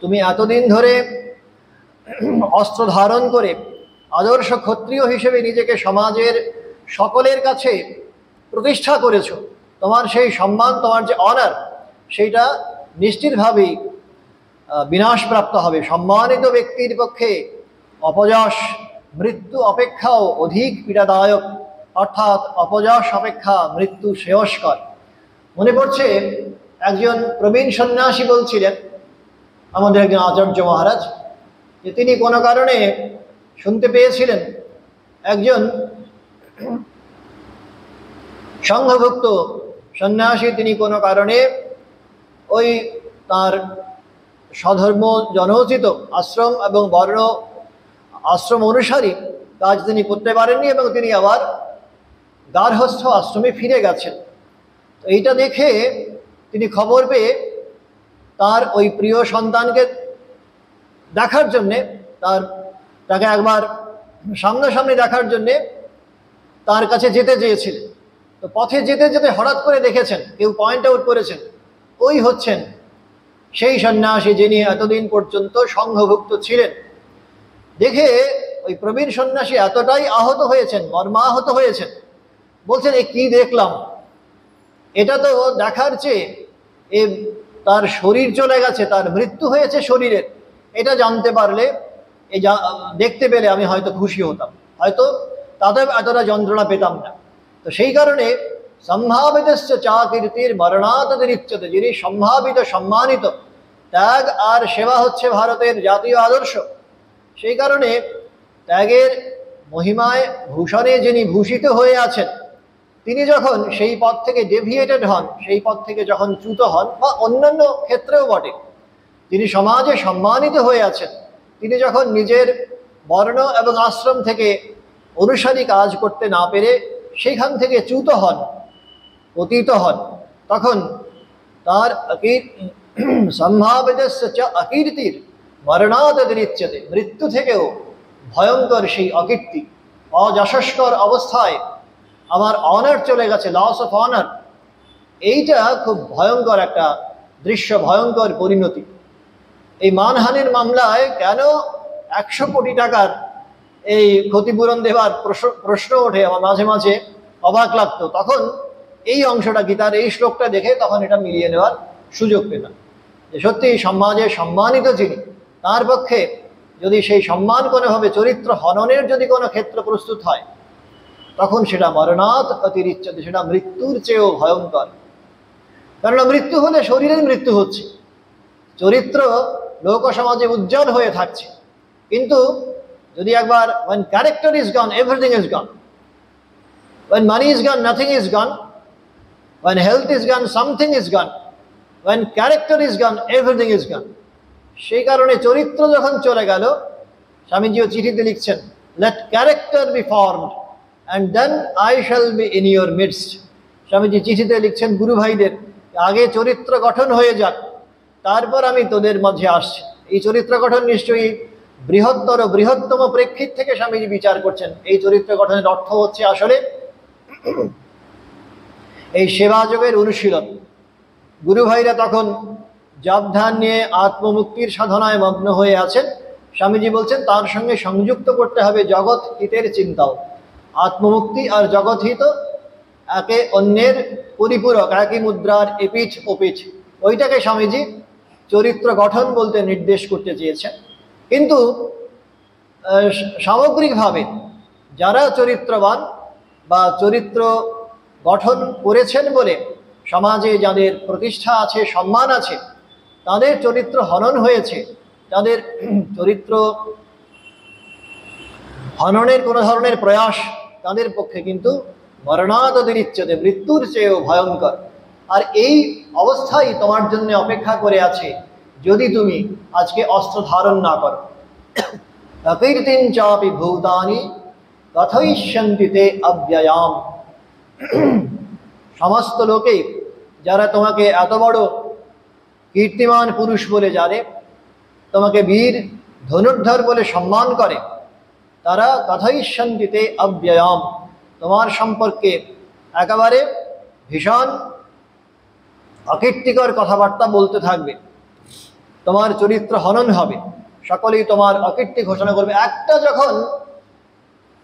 তুমি এতদিন ধরে অস্ত্র ধারণ করে আদর্শ ক্ষত্রিয় হিসেবে নিজেকে সমাজের সকলের কাছে প্রতিষ্ঠা করেছো। তোমার সেই সম্মান, তোমার যে অনার, সেইটা নিশ্চিতভাবেই বিনাশপ্রাপ্ত হবে। সম্মানিত ব্যক্তির পক্ষে অপযশ মৃত্যু অপেক্ষাও অধিক পীড়াদায়ক, অর্থাৎ অপযশ অপেক্ষা মৃত্যু শ্রেয়স্কর। মনে পড়ছে একজন প্রবীণ সন্ন্যাসী বলছিলেন, আমাদের একজন আচার্য মহারাজ, যে তিনি কোনো কারণে শুনতে পেয়েছিলেন একজন সংঘভুক্ত সন্ন্যাসী, তিনি কোনো কারণে ওই তার স্বধর্ম জনোচিত আশ্রম এবং বর্ণ আশ্রম অনুসারী কাজ তিনি করতে পারেননি এবং তিনি আবার গার্হস্থ আশ্রমে ফিরে গেছেন। তো এইটা দেখে তিনি খবর পেয়ে তার ওই প্রিয় সন্তানকে দেখার জন্যে, তাকে একবার সামনাসামনি দেখার জন্যে তার কাছে যেতে চেয়েছিলেন। তো পথে যেতে যেতে হঠাৎ করে দেখেছেন, কেউ পয়েন্ট আউট করেছেন, ওই হচ্ছেন সেই সন্ন্যাসী যিনি এতদিন পর্যন্ত সংঘভুক্ত ছিলেন। দেখে ওই প্রবীণ সন্ন্যাসী এতটাই আহত হয়েছেন, মর্মাহত হয়েছেন, বলছেন এ কি দেখলাম, এটা তো দেখার চেয়ে এ তার শরীর চলে গেছে, তার মৃত্যু হয়েছে শরীরের, এটা জানতে পারলে, দেখতে পেলে আমি হয়তো খুশি হতাম, হয়তো তাদের এতটা যন্ত্রণা পেতাম না। তো সেই কারণে সম্ভাবিতস্য চাকীর্তির মরণাৎ অতিরিচ্যতে, যিনি সম্ভাবিত সম্মানিত, ত্যাগ আর সেবা হচ্ছে ভারতের জাতীয় আদর্শ, সেই কারণে ত্যাগের মহিমায় ভূষণে যিনি ভূষিত হয়ে আছেন, তিনি যখন সেই পথ থেকে ডেভিয়েটেড হন, সেই পথ থেকে যখন চ্যুত হন, বা অন্যান্য ক্ষেত্রেও বটে, তিনি সমাজে সম্মানিত হয়ে আছেন, তিনি যখন নিজের বর্ণ এবং আশ্রম থেকে অনুসারী কাজ করতে না পেরে সেইখান থেকে চ্যুত হন, পতিত হন, তখন তার সম্ভাবিতস্য চ অকীর্তির মরণাৎ অতিরিচ্যতে, মৃত্যু থেকেও ভয়ঙ্কর সেই অকীর্তি, অযশস্কর অবস্থায় আমার অনার চলে গেছে, লস অফ অনার, এইটা খুব ভয়ঙ্কর একটা দৃশ্য, ভয়ঙ্কর পরিণতি। এই মানহানির মামলায় কেন 100 কোটি টাকার এই ক্ষতিপূরণ দেওয়ার প্রশ্ন ওঠে, আমার মাঝে মাঝে অবাক লাগতো। তখন এই অংশটা গীতার এই শ্লোকটা দেখে তখন এটা মিলিয়ে নেওয়ার সুযোগ পেতাম যে সত্যি সমাজে সম্মানিত যিনি, তার পক্ষে যদি সেই সম্মান কোনোভাবে চরিত্র হননের যদি কোনো ক্ষেত্র প্রস্তুত হয়, তখন সেটা মরণাৎ অতিরিচ্যতে, সেটা মৃত্যুর চেয়েও ভয়ঙ্কর। কেননা মৃত্যু হলে শরীরের মৃত্যু হচ্ছে, চরিত্র লোক সমাজে উজ্জ্বল হয়ে থাকছে, কিন্তু যদি একবার when character is gone, everything is gone. When money is gone, nothing is gone. When health is gone, something is gone. When character is gone, everything is gone. সেই কারণে চরিত্র যখন চলে গেল, স্বামীজিও চিঠিতে লিখছেন, let character be formed and then I shall be in your midst. Swamiji চিঠিতে লিখছেন গুরু ভাইদের, আগে চরিত্র গঠন হয়ে যাক, তারপর আমি তোদের মাঝে আসছি। এই চরিত্র গঠন নিশ্চয়ই বৃহত্তম প্রেক্ষিত থেকে স্বামীজি বিচার করছেন। এই চরিত্র গঠনের অর্থ হচ্ছে আসলে এই সেবাযোগের অনুশীলন। গুরু ভাইরা তখন জপ ধ্যান নিয়ে আত্মমুক্তির সাধনায় মগ্ন হয়ে আছেন। স্বামীজি বলছেন তার সঙ্গে সংযুক্ত করতে হবে জগৎ হিতের চিন্তাও। আত্মমুক্তি আর জগৎ হিত একে অন্যের পরিপূরক, একই মুদ্রার এপিঠ ওপিঠ। ওইটাকে স্বামীজি চরিত্র গঠন বলতে নির্দেশ করতে চেয়েছেন। কিন্তু সামগ্রিকভাবে যারা চরিত্রবান বা চরিত্র গঠন করেছেন বলে সমাজে যাদের প্রতিষ্ঠা আছে, সম্মান আছে, তাদের চরিত্র হনন হয়েছে, তাদের চরিত্র হননের কোনো ধরনের প্রয়াস তাদের পক্ষে কিন্তু মরণাৎ অতিরিচ্যতে, মৃত্যুর চেয়েও ভয়ঙ্কর। আর এই অবস্থাই তোমার জন্য অপেক্ষা করে আছে যদি তুমি আজকে অস্ত্র ধারণ না করো। অকীর্তিং চাপি ভূতানি কথয়িষ্যন্তি তে অব্যয়াম। সমস্ত লোকে যারা তোমাকে এত বড় কীর্তিমান পুরুষ বলে জানে, তোমাকে বীর ধনুর্ধর বলে সম্মান করে, তারা কথয়িষ্যন্তি তে অব্যয়াম, তোমার সম্পর্কে একেবারে ভীষণ অকীর্তিকর কথাবার্তা বলতে থাকবে। তোমার চরিত্র হনন হবে, সকলেই তোমার অকীর্তি ঘোষণা করবে। একটা যখন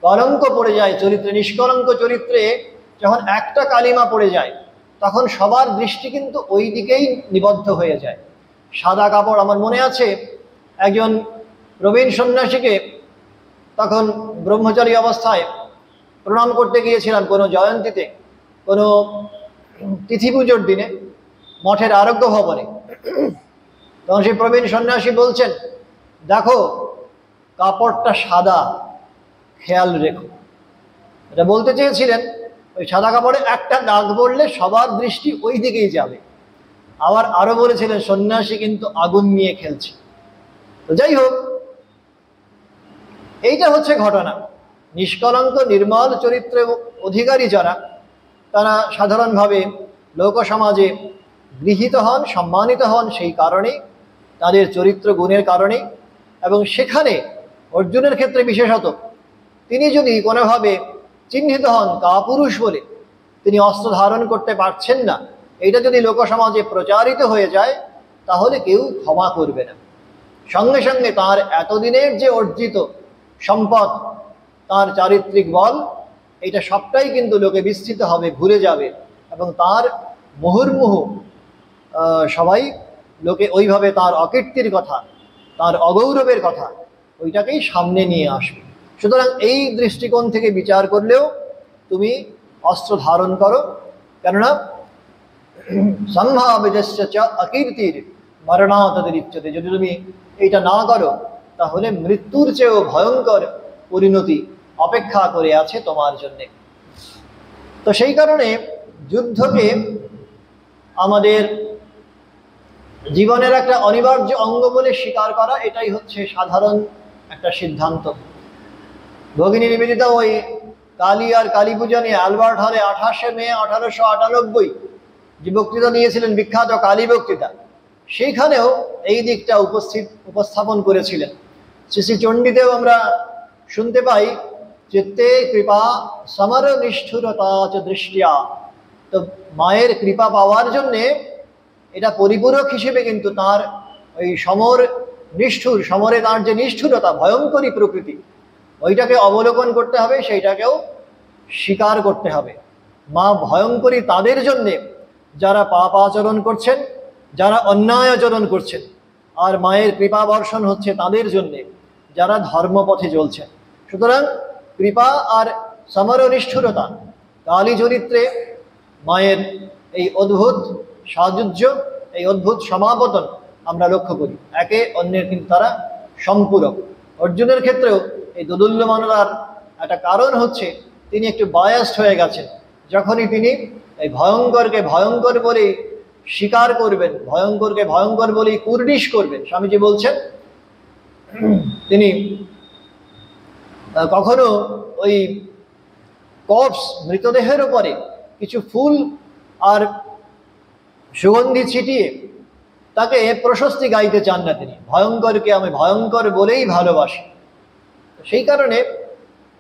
কলঙ্ক পড়ে যায় চরিত্রে, নিষ্কলঙ্ক চরিত্রে যখন একটা কালিমা পড়ে যায়, তখন সবার দৃষ্টি কিন্তু ওই দিকেই নিবদ্ধ হয়ে যায়। সাদা কাপড়, আমার মনে আছে একজন প্রবীণ সন্ন্যাসীকে তখন ব্রহ্মচারী অবস্থায় প্রণাম করতে গিয়েছিলাম কোনো জয়ন্তীতে, কোনো তিথি পুজোর দিনে মঠের আরোগ্য ভবনে। তখন সেই প্রবীণ সন্ন্যাসী বলছেন, দেখো কাপড়টা সাদা, খেয়াল রেখো। এটা বলতে চেয়েছিলেন ওই সাদা কাপড়ে একটা দাগ পড়লে সবার দৃষ্টি ওই দিকেই যাবে। আবার আরো বলেছিলেন সন্ন্যাসী কিন্তু আগুন নিয়ে খেলছে। তো যাই হোক, এইটা হচ্ছে ঘটনা। নিষ্কলঙ্ক নির্মল চরিত্রের অধিকারী যারা, তারা সাধারণভাবে লোক সমাজে গৃহীত হন, সম্মানিত হন সেই কারণে, তাদের চরিত্র গুণের কারণে। এবং সেখানে অর্জুনের ক্ষেত্রে বিশেষত তিনি যদি কোনোভাবে চিহ্নিত হন কাপুরুষ বলে, তিনি অস্ত্র ধারণ করতে পারছেন না, এইটা যদি লোক সমাজে প্রচারিত হয়ে যায়, তাহলে কেউ ক্ষমা করবে না। সঙ্গে সঙ্গে তার এতদিনের যে অর্জিত সম্পদ, তার চারিত্রিক বল, এটা সবটাই কিন্তু লোকে বিস্তৃত হবে, ভুলে যাবে, এবং তার মুহুর্মুহু সবাই লোকে ওইভাবে তার অকীর্তির কথা, তার অগৌরবের কথা, ওইটাকেই সামনে নিয়ে আসবে। সুতরাং এই দৃষ্টিকোণ থেকে বিচার করলেও তুমি অস্ত্র ধারণ করো, কেননা সম্ভাব্যস্য চ অকীর্তির মরণাৎ অতিরিচ্যতে। যদি তুমি এইটা না করো, তাহলে মৃত্যুর চেয়েও ভয়ঙ্কর পরিণতি অপেক্ষা করে আছে তোমার জন্যে। তো সেই কারণে যুদ্ধকে আমাদের জীবনের একটা অনিবার্য অঙ্গ বলে স্বীকার করা, এটাই হচ্ছে সাধারণ একটা সিদ্ধান্ত। ভগিনী নিবেদিতা ওই কালী আর কালী পূজা নিয়ে আলবার্ট হলে 28শে মে 1898 যে বক্তৃতা দিয়েছিলেন, বিখ্যাত কালী বক্তৃতা, সেইখানেও এই দিকটা উপস্থাপন করেছিলেন। শ্রী শ্রী চণ্ডীতেও আমরা শুনতে পাই, চিত্তে কৃপা সমর নিষ্ঠুরতা চ দৃষ্টিয়া। তো মায়ের কৃপা পাওয়ার জন্যে এটা পরিপূরক হিসেবে কিন্তু তার ওই সমরে তার যে নিষ্ঠুরতা, ভয়ঙ্করী প্রকৃতি, ওইটাকে অবলোকন করতে হবে, সেইটাকেও স্বীকার করতে হবে। মা ভয়ঙ্করী তাদের জন্যে যারা পাপ আচরণ করছেন, যারা অন্যায় আচরণ করছেন, আর মায়ের কৃপা বর্ষণ হচ্ছে তাদের জন্যে যারা ধর্মপথে চলছেন। সুতরাং কৃপা আর সমরনিষ্ঠুরতা, কালী চরিত্রে মায়ের এই অদ্ভুত সাযুজ্য, এই অদ্ভুত সমাপতন আমরা লক্ষ্য করি। একে অন্যের কিন্তু তারা সম্পূরক। অর্জুনের ক্ষেত্রেও এই দোদুল্যমানতার একটা কারণ হচ্ছে তিনি একটু বায়াসড হয়ে গেছেন। যখনই তিনি এই ভয়ঙ্করকে ভয়ঙ্কর বলেই স্বীকার করবেন, ভয়ঙ্করকে ভয়ঙ্কর বলেই কুর্নিশ করবেন, স্বামীজি বলছেন তিনি কখনো ওই কর্পস মৃতদেহের উপরে কিছু ফুল আর সুগন্ধি ছিটিয়ে তাকে প্রশস্তি গাইতে চান না। তিনি ভয়ঙ্করকে আমি ভয়ঙ্কর বলেই ভালোবাসি। সেই কারণে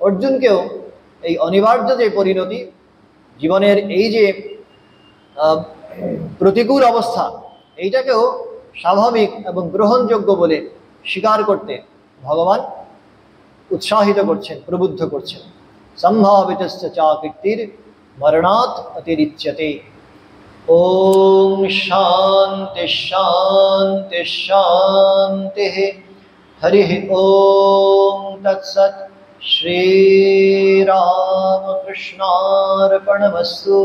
অর্জুনকেও এই অনিবার্য যে পরিণতি, জীবনের এই যে প্রতিকূল অবস্থা, এইটাকেও স্বাভাবিক এবং গ্রহণযোগ্য বলে স্বীকার করতে ভগবান উৎসাহিত করছেন, প্রবুদ্ধ করছেন। সম্ভাবিতস্য চা কীর্তির মরণাৎ অতিরিচ্যতে। ওম শান্তি শান্তি শান্তি। হরি ওম তৎসৎ। শ্রীরামকৃষ্ণার্পণমস্তু।